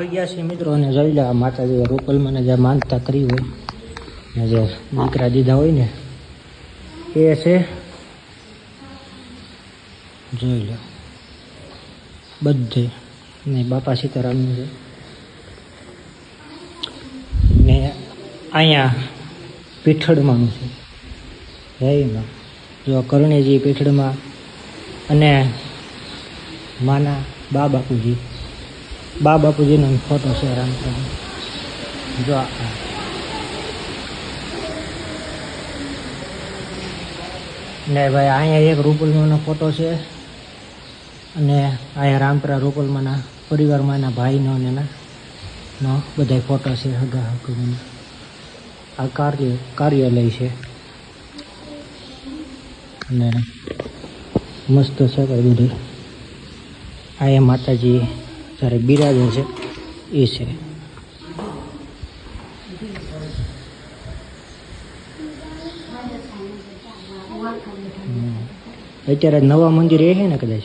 આવી ગયા છે મિત્રો અને જોઈ લે માતાજી રૂપલમાં જે માનતા કરી હોય ને જે દીકરા દીધા હોય ને એ છે. જોઈ લો બધે ને બાપા સીતારામનું છે ને અહીંયા પીઠળમાંનું છે. જયમાં જો કરણેજી પીઠળમાં અને માના બા બાપુજીનો ફોટો છે રામપ્રભુ. જો ને ભાઈ અહીંયા એક રૂપલમાંનો ફોટો છે અને અહીંયા રામપરા રૂપલમાંના પરિવારમાંના ભાઈનો ને એના બધા ફોટો છે. આ કાર્યાલય છે અને મસ્ત છે ભાઈ બધું. અહીંયા માતાજી જ્યારે બિરાજે છે એ છે. અત્યારે નવા મંદિર એ છે ને કદાચ